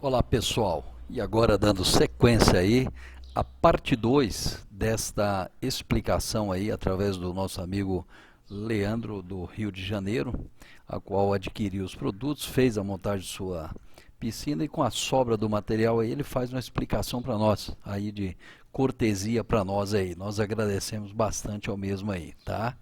Olá pessoal, e agora dando sequência aí a parte 2 desta explicação aí através do nosso amigo Leandro do Rio de Janeiro, a qual adquiriu os produtos, fez a montagem de sua piscina e com a sobra do material aí ele faz uma explicação para nós, aí de cortesia para nós aí. Nós agradecemos bastante ao mesmo aí, tá?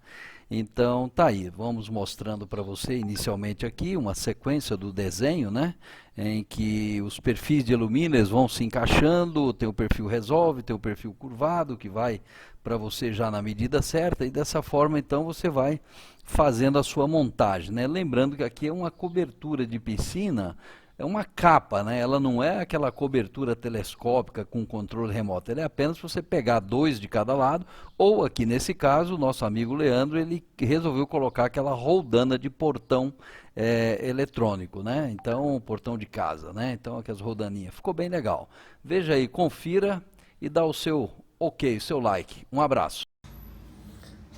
Então tá aí, vamos mostrando para você inicialmente aqui uma sequência do desenho, né? Em que os perfis de alumínio eles vão se encaixando, tem o perfil resolve, tem o perfil curvado que vai para você já na medida certa e dessa forma então você vai fazendo a sua montagem, né? Lembrando que aqui é uma cobertura de piscina, é uma capa, né? Ela não é aquela cobertura telescópica com controle remoto. Ela é apenas você pegar dois de cada lado, ou aqui nesse caso, o nosso amigo Leandro, ele resolveu colocar aquela roldana de portão eletrônico, né? Então, portão de casa, né? Então, aquelas roldaninhas. Ficou bem legal. Veja aí, confira e dá o seu ok, o seu like. Um abraço.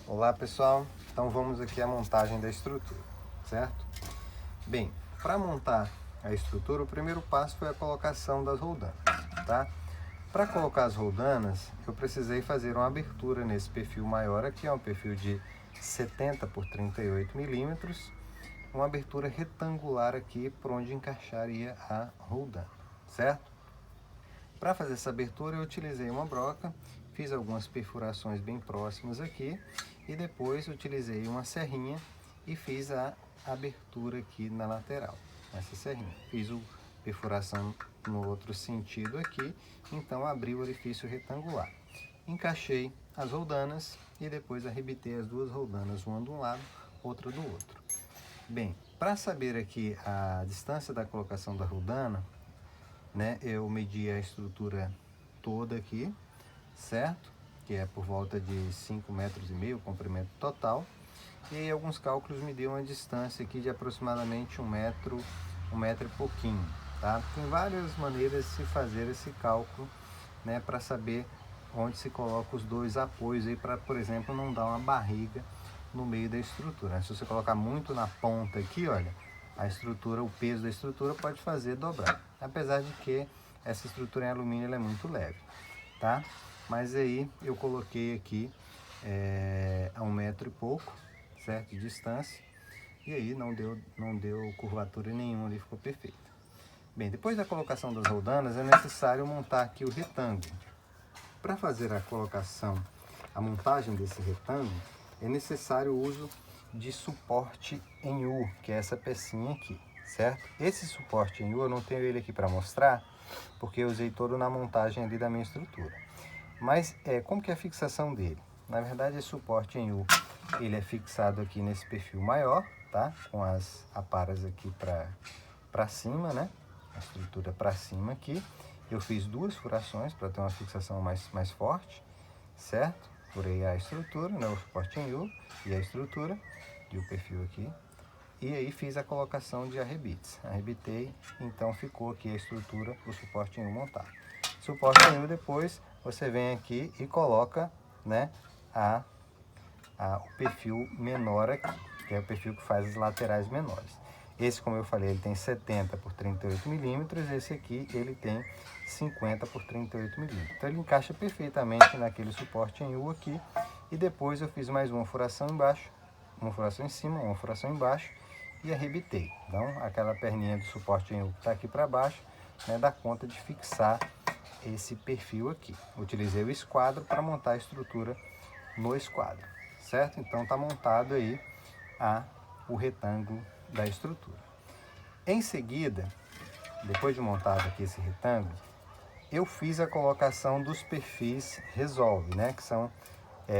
Olá pessoal, então vamos aqui à montagem da estrutura, certo? Bem, para montar a estrutura, o primeiro passo foi a colocação das roldanas, tá? Para colocar as roldanas, eu precisei fazer uma abertura nesse perfil maior aqui, é um perfil de 70 por 38 milímetros, uma abertura retangular aqui por onde encaixaria a roldana, certo? Para fazer essa abertura eu utilizei uma broca, fiz algumas perfurações bem próximas aqui e depois utilizei uma serrinha e fiz a abertura aqui na lateral, essa serrinha. Fiz a perfuração no outro sentido aqui, então abri o orifício retangular. Encaixei as roldanas e depois arrebitei as duas roldanas, uma de um lado, outra do outro. Bem, para saber aqui a distância da colocação da roldana, né, eu medi a estrutura toda aqui, certo? Que é por volta de 5,5 metros o comprimento total. E aí alguns cálculos me deu uma distância aqui de aproximadamente um metro e pouquinho, tá? Tem várias maneiras de se fazer esse cálculo, né, para saber onde se coloca os dois apoios aí para, por exemplo, não dar uma barriga no meio da estrutura. Se você colocar muito na ponta aqui, olha, a estrutura, o peso da estrutura pode fazer dobrar. Apesar de que essa estrutura em alumínio ela é muito leve, tá? Mas aí eu coloquei aqui a 1 metro e pouco, certo? De distância. E aí não deu curvatura nenhuma ali, ficou perfeito. Bem, depois da colocação das roldanas é necessário montar aqui o retângulo. Para fazer a colocação, a montagem desse retângulo, é necessário o uso de suporte em U, que é essa pecinha aqui, certo? Esse suporte em U eu não tenho ele aqui para mostrar, porque eu usei todo na montagem ali da minha estrutura. Mas como que é a fixação dele? Na verdade, esse suporte em U, ele é fixado aqui nesse perfil maior, tá? Com as aparas aqui para cima, né? A estrutura para cima aqui. Eu fiz duas furações para ter uma fixação mais forte, certo? Furei a estrutura, né? O suporte em U e a estrutura e o perfil aqui. E aí fiz a colocação de arrebites. Arrebitei, então ficou aqui a estrutura, o suporte em U montado. Suporte em U, depois você vem aqui e coloca, né, o perfil menor aqui, que é o perfil que faz as laterais menores. Esse, como eu falei, ele tem 70 por 38 milímetros, esse aqui ele tem 50 por 38 milímetros. Então ele encaixa perfeitamente naquele suporte em U aqui, e depois eu fiz mais uma furação embaixo, uma furação em cima, uma furação embaixo, e arrebitei. Então aquela perninha do suporte em U que está aqui para baixo, né, dá conta de fixar esse perfil aqui. Utilizei o esquadro para montar a estrutura no esquadro, certo? Então está montado aí o retângulo da estrutura. Em seguida, depois de montado aqui esse retângulo, eu fiz a colocação dos perfis Resolve, né? Que são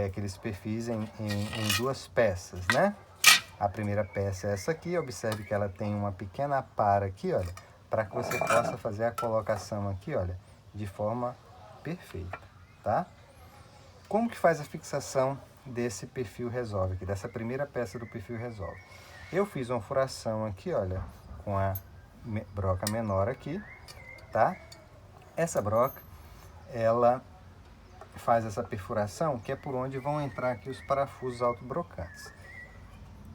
aqueles perfis em duas peças, né? A primeira peça é essa aqui, observe que ela tem uma pequena para aqui, olha, para que você possa fazer a colocação aqui, olha, de forma perfeita, tá? Como que faz a fixação desse perfil Resolve aqui, dessa primeira peça do perfil Resolve? Eu fiz uma furação aqui, olha, com a broca menor aqui, tá? Essa broca, ela faz essa perfuração, que é por onde vão entrar aqui os parafusos autobrocantes.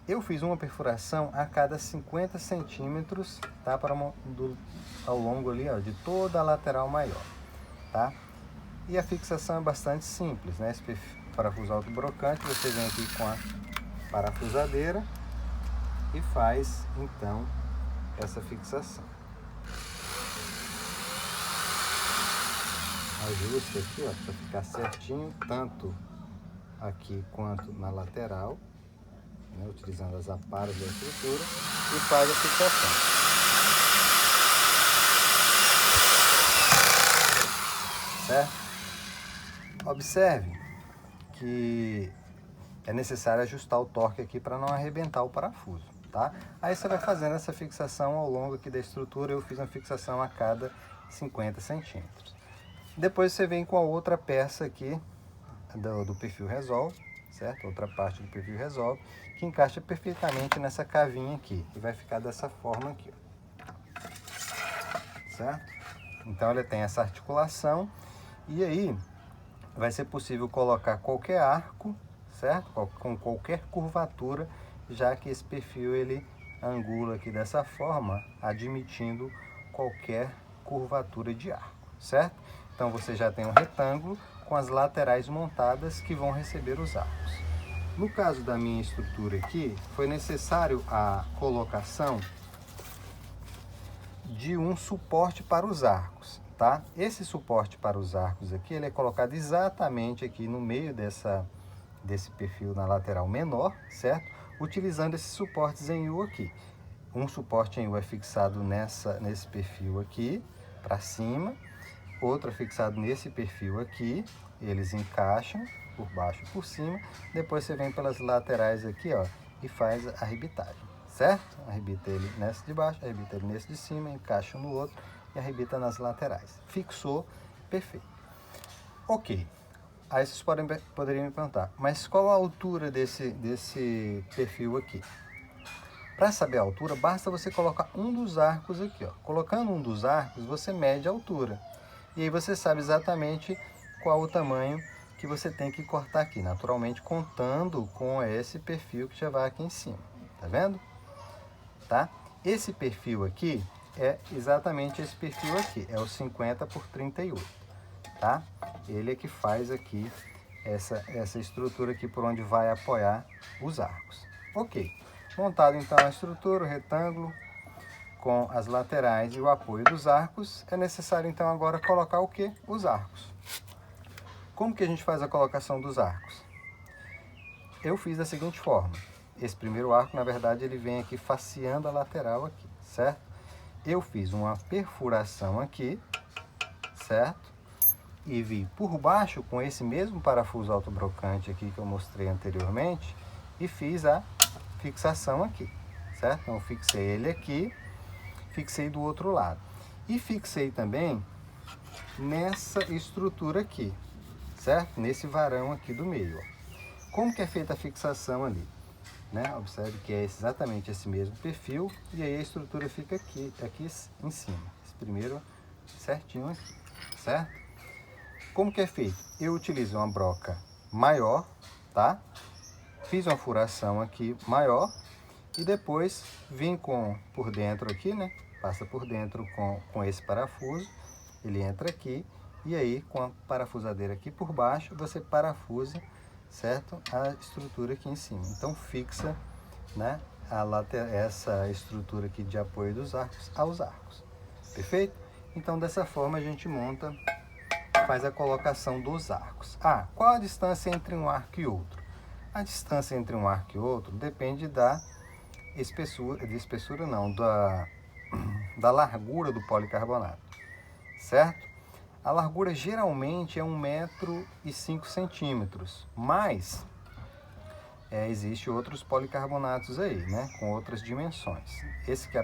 Eu fiz uma perfuração a cada 50 centímetros, tá? Ao longo ali, ó, de toda a lateral maior, tá? E a fixação é bastante simples, né? Esse parafuso autobrocante, você vem aqui com a parafusadeira e faz, então, essa fixação. Ajusta aqui, ó, para ficar certinho, tanto aqui quanto na lateral, né, utilizando as aparas da estrutura, e faz a fixação. Certo? Observe que é necessário ajustar o torque aqui para não arrebentar o parafuso, tá? Aí você vai fazendo essa fixação ao longo aqui da estrutura. Eu fiz uma fixação a cada 50 centímetros. Depois você vem com a outra peça aqui do perfil Resolve, certo? Outra parte do perfil Resolve, que encaixa perfeitamente nessa cavinha aqui. E vai ficar dessa forma aqui, ó. Certo? Então ele tem essa articulação. E aí vai ser possível colocar qualquer arco, certo? Com qualquer curvatura, já que esse perfil ele angula aqui dessa forma, admitindo qualquer curvatura de arco, certo? Então você já tem um retângulo com as laterais montadas que vão receber os arcos. No caso da minha estrutura aqui, foi necessário a colocação de um suporte para os arcos, tá? Esse suporte para os arcos aqui, ele é colocado exatamente aqui no meio desse perfil na lateral menor, certo? Utilizando esses suportes em U aqui. Um suporte em U é fixado nesse perfil aqui, para cima. Outro é fixado nesse perfil aqui. Eles encaixam por baixo e por cima. Depois você vem pelas laterais aqui, ó, e faz a arrebitagem, certo? Arrebita ele nesse de baixo, arrebita ele nesse de cima, encaixa no outro e arrebita nas laterais. Fixou, perfeito. Ok. Aí vocês poderiam me perguntar, mas qual a altura desse perfil aqui? Para saber a altura, basta você colocar um dos arcos aqui, ó. Colocando um dos arcos, você mede a altura. E aí você sabe exatamente qual o tamanho que você tem que cortar aqui. Naturalmente, contando com esse perfil que já vai aqui em cima. Tá vendo? Tá? Esse perfil aqui é exatamente esse perfil aqui. É o 50 por 38. Tá? Ele é que faz aqui essa estrutura aqui por onde vai apoiar os arcos. Ok. Montado então a estrutura, o retângulo com as laterais e o apoio dos arcos, é necessário então agora colocar o que? Os arcos. Como que a gente faz a colocação dos arcos? Eu fiz da seguinte forma. Esse primeiro arco, na verdade, ele vem aqui faceando a lateral aqui, certo? Eu fiz uma perfuração aqui, certo? E vi por baixo com esse mesmo parafuso autobrocante aqui que eu mostrei anteriormente e fiz a fixação aqui, certo? Então eu fixei ele aqui, fixei do outro lado e fixei também nessa estrutura aqui, certo? Nesse varão aqui do meio, ó. Como que é feita a fixação ali, né? Observe que é exatamente esse mesmo perfil e aí a estrutura fica aqui em cima, esse primeiro certinho aqui, certo? Como que é feito? Eu utilizo uma broca maior, tá? Fiz uma furação aqui maior e depois vim por dentro aqui, né? Passa por dentro com esse parafuso, ele entra aqui e aí com a parafusadeira aqui por baixo você parafusa, certo? A estrutura aqui em cima. Então fixa, né? Essa estrutura aqui de apoio dos arcos aos arcos. Perfeito? Então dessa forma a gente faz a colocação dos arcos. Ah, qual a distância entre um arco e outro? A distância entre um arco e outro depende da da largura do policarbonato, certo? A largura geralmente é 1,05 m, mas existe outros policarbonatos aí, né, com outras dimensões. Esse que a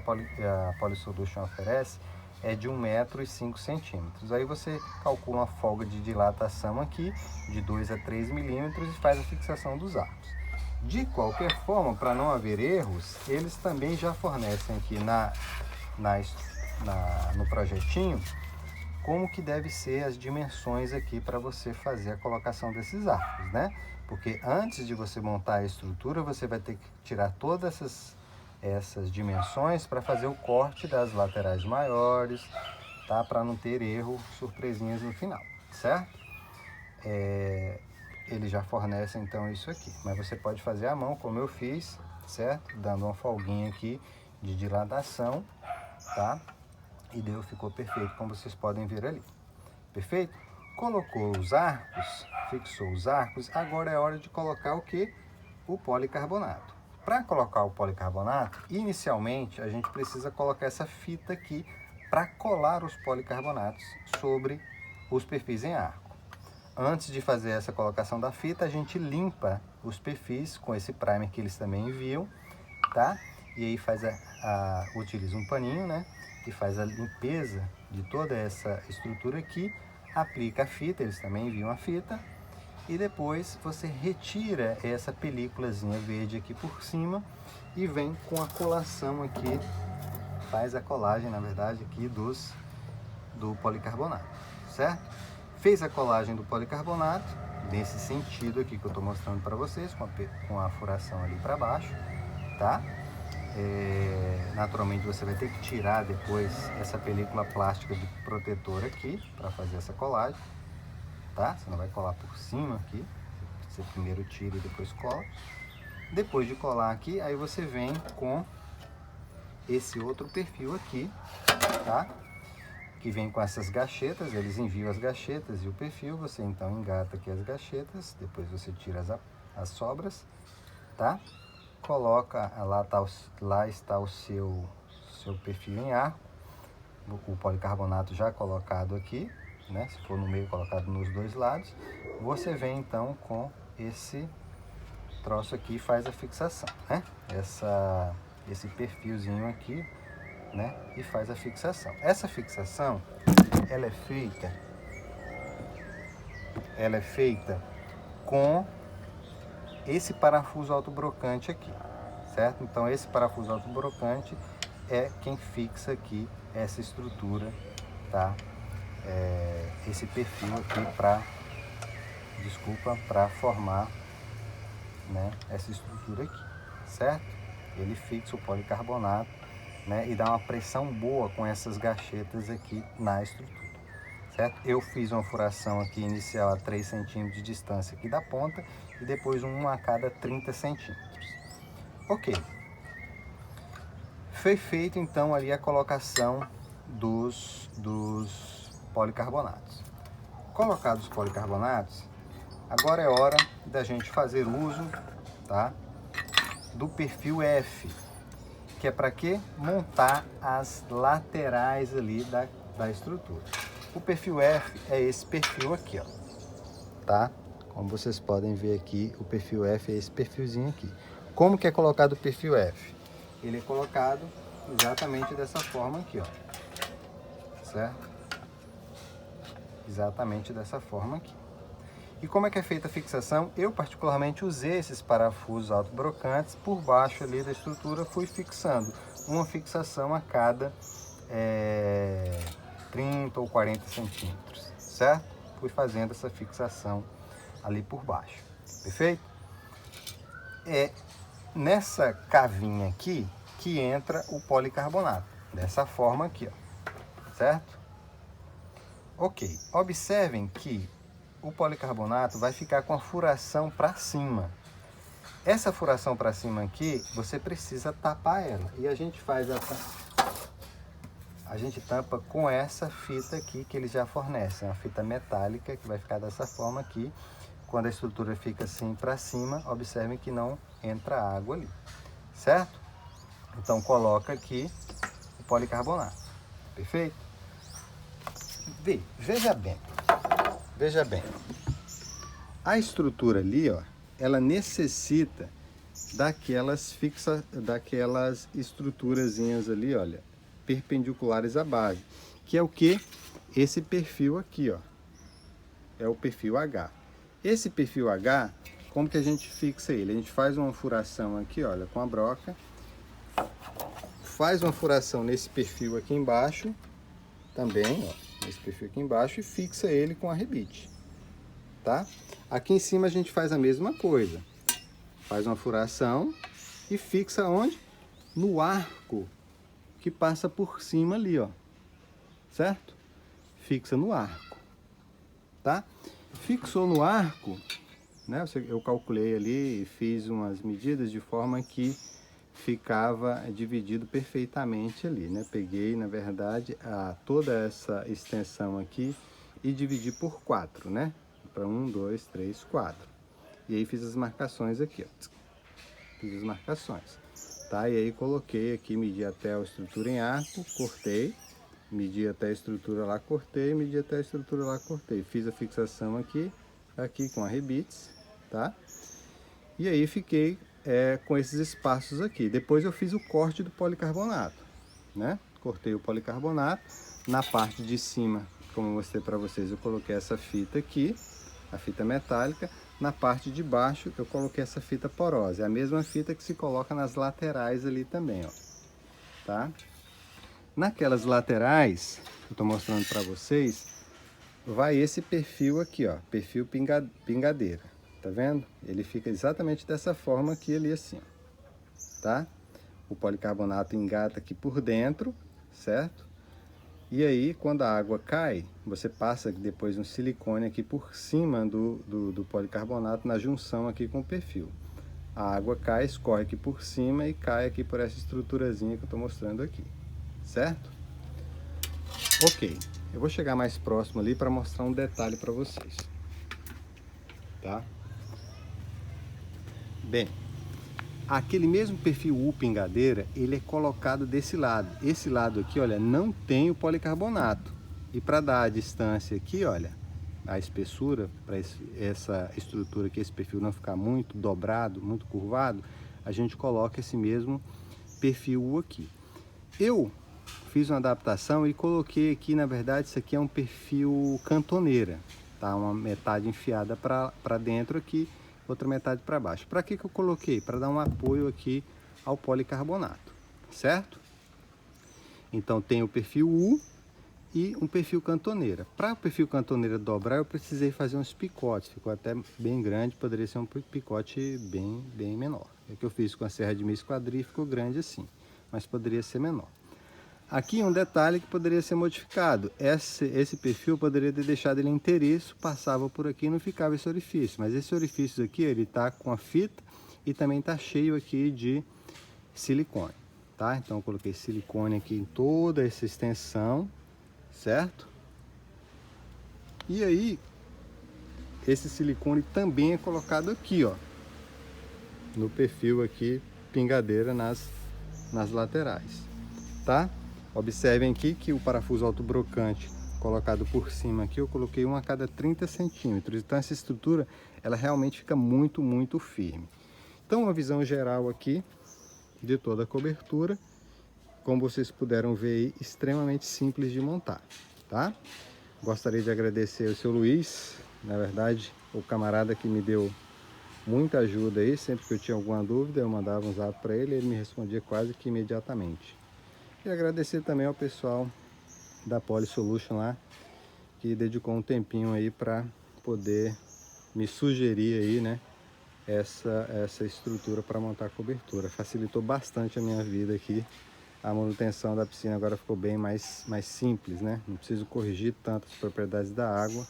Polysolution oferece é de 1,05 m. Aí você calcula uma folga de dilatação aqui de 2 a 3 milímetros e faz a fixação dos arcos. De qualquer forma, para não haver erros, eles também já fornecem aqui no projetinho como que deve ser as dimensões aqui para você fazer a colocação desses arcos, né? Porque antes de você montar a estrutura, você vai ter que tirar todas essas dimensões para fazer o corte das laterais maiores, tá? Para não ter erro, surpresinhas no final, certo? Ele já fornece então isso aqui, mas você pode fazer à mão, como eu fiz, certo? Dando uma folguinha aqui de dilatação, tá? E ficou perfeito, como vocês podem ver ali. Perfeito? Colocou os arcos, fixou os arcos, agora é hora de colocar o que? O policarbonato. Para colocar o policarbonato, inicialmente a gente precisa colocar essa fita aqui para colar os policarbonatos sobre os perfis em arco. Antes de fazer essa colocação da fita, a gente limpa os perfis com esse primer que eles também enviam, tá? E aí utiliza um paninho, né? E faz a limpeza de toda essa estrutura aqui, aplica a fita, eles também enviam a fita, e depois você retira essa películazinha verde aqui por cima e vem com a colação aqui, faz a colagem, na verdade, aqui do policarbonato, certo? Fez a colagem do policarbonato, nesse sentido aqui que eu estou mostrando para vocês, com a furação ali para baixo, tá? Naturalmente você vai ter que tirar depois essa película plástica de protetor aqui, para fazer essa colagem, tá? Você não vai colar por cima aqui, você primeiro tira e depois cola. Depois de colar aqui, aí você vem com esse outro perfil aqui, tá? Que vem com essas gachetas, eles enviam as gachetas e o perfil, você então engata aqui as gachetas, depois você tira as sobras, tá? Coloca, lá está o seu perfil em arco, o policarbonato já colocado aqui, né? Se for no meio, colocado nos dois lados. Você vem então com esse troço aqui e faz a fixação, né? Esse perfilzinho aqui, né? E faz a fixação. Essa fixação, ela é feita com esse parafuso autobrocante aqui, certo? Então esse parafuso autobrocante é quem fixa aqui essa estrutura, tá? Esse perfil aqui para formar, né, essa estrutura aqui, certo? Ele fixa o policarbonato, né, e dá uma pressão boa com essas gachetas aqui na estrutura, certo? Eu fiz uma furação aqui inicial a 3 centímetros de distância aqui da ponta e depois uma a cada 30 centímetros. Ok. Foi feito então ali a colocação dos policarbonatos. Colocados os policarbonatos, agora é hora da gente fazer uso, tá, do perfil F, que é para quê? Montar as laterais ali da estrutura. O perfil F é esse perfil aqui, ó, tá? Como vocês podem ver aqui, o perfil F é esse perfilzinho aqui. Como que é colocado o perfil F? Ele é colocado exatamente dessa forma aqui, ó, certo? Exatamente dessa forma aqui. E como é que é feita a fixação? Eu particularmente usei esses parafusos autobrocantes por baixo ali da estrutura, fui fixando uma fixação a cada 30 ou 40 centímetros, certo? Fui fazendo essa fixação ali por baixo, perfeito? É nessa cavinha aqui que entra o policarbonato, dessa forma aqui, ó, certo? Ok, observem que o policarbonato vai ficar com a furação para cima. Essa furação para cima aqui, você precisa tapar ela. E a gente tampa com essa fita aqui que eles já fornecem, uma fita metálica que vai ficar dessa forma aqui. Quando a estrutura fica assim para cima, observem que não entra água ali, certo? Então coloca aqui o policarbonato, perfeito? Veja bem, a estrutura ali, ó, ela necessita daquelas estruturazinhas ali, olha, perpendiculares à base, que é o que? Esse perfil aqui, ó, é o perfil H. Esse perfil H, como que a gente fixa ele? A gente faz uma furação aqui, olha, com a broca, faz uma furação nesse perfil aqui embaixo, também, ó, nesse perfil aqui embaixo, e fixa ele com a rebite, tá? Aqui em cima a gente faz a mesma coisa. Faz uma furação e fixa onde? No arco que passa por cima ali, ó. Certo? Fixa no arco, tá? Fixou no arco, né? Eu calculei ali e fiz umas medidas de forma que ficava dividido perfeitamente ali, né? Peguei, na verdade, toda essa extensão aqui e dividi por 4, né? Para 1, 2, 3, 4. E aí fiz as marcações aqui, ó. Fiz as marcações, tá? E aí coloquei aqui, medi até a estrutura em arco, cortei, medi até a estrutura lá, cortei, medi até a estrutura lá, cortei. Fiz a fixação aqui com arrebites, tá? E aí fiquei com esses espaços aqui. Depois eu fiz o corte do policarbonato, né? Cortei o policarbonato. Na parte de cima, como eu mostrei para vocês, eu coloquei essa fita aqui, a fita metálica. Na parte de baixo eu coloquei essa fita porosa. É a mesma fita que se coloca nas laterais ali também, ó. Tá? Naquelas laterais, eu estou mostrando para vocês, vai esse perfil aqui, ó, perfil pingadeira. Tá vendo? Ele fica exatamente dessa forma aqui ali assim, ó, tá? O policarbonato engata aqui por dentro, certo? E aí, quando a água cai, você passa depois um silicone aqui por cima do policarbonato na junção aqui com o perfil. A água cai, escorre aqui por cima e cai aqui por essa estruturazinha que eu estou mostrando aqui, certo? Ok, eu vou chegar mais próximo ali para mostrar um detalhe para vocês, tá? Bem, aquele mesmo perfil U pingadeira, ele é colocado desse lado. Esse lado aqui, olha, não tem o policarbonato. E para dar a distância aqui, olha, a espessura, para essa estrutura aqui, esse perfil não ficar muito dobrado, muito curvado, a gente coloca esse mesmo perfil U aqui. Eu fiz uma adaptação e coloquei aqui, na verdade, isso aqui é um perfil cantoneira, tá? Uma metade enfiada para dentro aqui, outra metade para baixo. Para que eu coloquei? Para dar um apoio aqui ao policarbonato, certo? Então tem o perfil U e um perfil cantoneira. Para o perfil cantoneira dobrar, eu precisei fazer uns picotes, ficou até bem grande, poderia ser um picote bem menor. É que eu fiz com a serra de meio esquadria, ficou grande assim, mas poderia ser menor. Aqui um detalhe que poderia ser modificado. Esse perfil eu poderia ter deixado ele inteiriço, passava por aqui e não ficava esse orifício. Mas esse orifício aqui, ele está com a fita e também está cheio aqui de silicone, tá? Então eu coloquei silicone aqui em toda essa extensão, certo? E aí, esse silicone também é colocado aqui, ó, no perfil aqui, pingadeira nas laterais, tá? Observem aqui que o parafuso autobrocante colocado por cima aqui, eu coloquei um a cada 30 centímetros. Então essa estrutura, ela realmente fica muito firme. Então uma visão geral aqui de toda a cobertura. Como vocês puderam ver aí, extremamente simples de montar, tá? Gostaria de agradecer ao seu Luiz, na verdade, o camarada que me deu muita ajuda aí. Sempre que eu tinha alguma dúvida, eu mandava um zap para ele, ele me respondia quase que imediatamente. E agradecer também ao pessoal da Poly Solution lá, que dedicou um tempinho aí para poder me sugerir aí, né, essa estrutura para montar a cobertura. Facilitou bastante a minha vida aqui. A manutenção da piscina agora ficou bem mais simples, né? Não preciso corrigir tanto as propriedades da água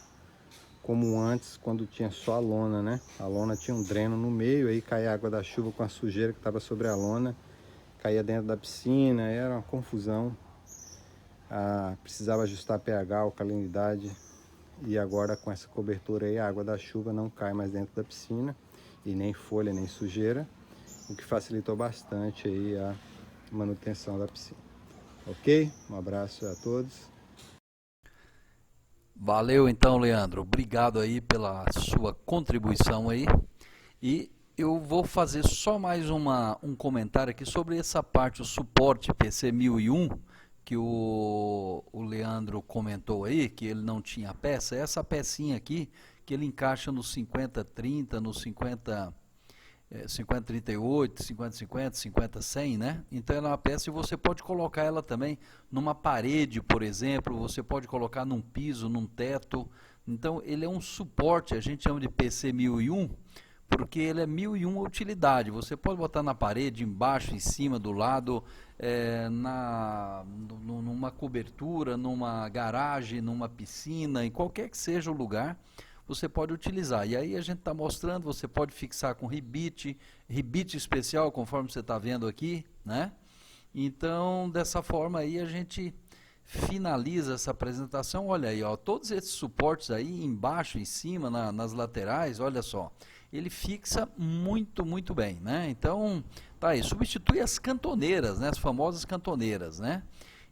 como antes, quando tinha só a lona, né? A lona tinha um dreno no meio, aí caía a água da chuva com a sujeira que estava sobre a lona, caía dentro da piscina, era uma confusão. Precisava ajustar pH, alcalinidade, e agora com essa cobertura aí, a água da chuva não cai mais dentro da piscina, e nem folha, nem sujeira, o que facilitou bastante aí a manutenção da piscina. Ok? Um abraço a todos. Valeu então, Leandro. Obrigado aí pela sua contribuição aí. E eu vou fazer só mais um comentário aqui sobre essa parte, o suporte PC 1001, que o Leandro comentou aí, que ele não tinha peça. Essa pecinha aqui, que ele encaixa no 50-30, no 50-38, 50-50, 50-100, né? Então ela é uma peça e você pode colocar ela também numa parede, por exemplo, você pode colocar num piso, num teto, Então ele é um suporte, a gente chama de PC 1001, porque ele é 1001 utilidade. Você pode botar na parede, embaixo, em cima, do lado, numa cobertura, numa garagem, numa piscina, em qualquer que seja o lugar, você pode utilizar. E aí a gente está mostrando, você pode fixar com rebite especial, conforme você está vendo aqui, né? Então, dessa forma aí a gente finaliza essa apresentação. Olha aí, ó, todos esses suportes aí, embaixo, em cima, nas laterais, olha só, ele fixa muito bem, né? Então, tá aí, substitui as cantoneiras, né? As famosas cantoneiras, né?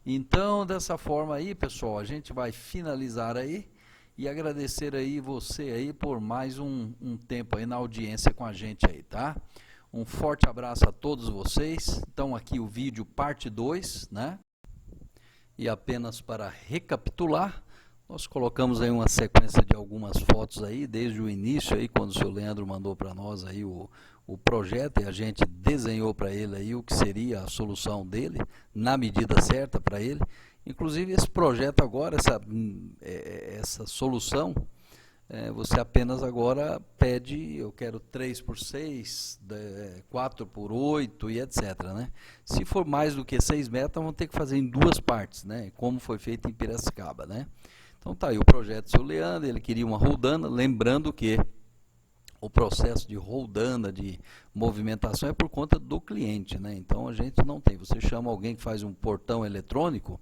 Então, dessa forma aí, pessoal, a gente vai finalizar aí e agradecer aí você aí por mais um tempo aí na audiência com a gente aí, tá? Um forte abraço a todos vocês. Então aqui o vídeo parte 2, né? E apenas para recapitular, nós colocamos aí uma sequência de algumas fotos aí, desde o início aí, quando o seu Leandro mandou para nós aí o projeto, e a gente desenhou para ele aí o que seria a solução dele, na medida certa para ele. Inclusive esse projeto agora, essa solução, você apenas agora pede, eu quero 3x6, 4x8 e etc, né? Se for mais do que 6 metros, vamos ter que fazer em duas partes, né? Como foi feito em Piracicaba, né? Então tá aí o projeto do seu Leandro, ele queria uma roldana, lembrando que o processo de roldana, de movimentação, é por conta do cliente, né? Então a gente não tem, você chama alguém que faz um portão eletrônico,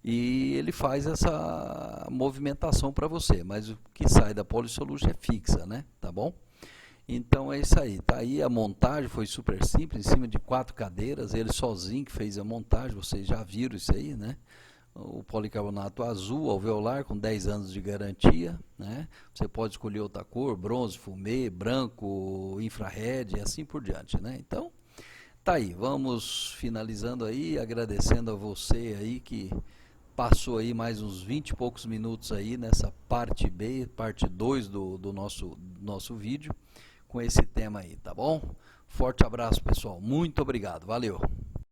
e ele faz essa movimentação para você, mas o que sai da Polysolution é fixa, né? Tá bom? Então é isso aí, tá aí a montagem, foi super simples, em cima de 4 cadeiras, ele sozinho que fez a montagem, vocês já viram isso aí, né? O policarbonato azul alveolar com 10 anos de garantia, né? Você pode escolher outra cor, bronze, fumê, branco, infrared e assim por diante, né? Então, tá aí, vamos finalizando aí, agradecendo a você aí que passou aí mais uns 20 e poucos minutos aí nessa parte B, parte 2 do nosso vídeo, com esse tema aí, tá bom? Forte abraço, pessoal. Muito obrigado. Valeu.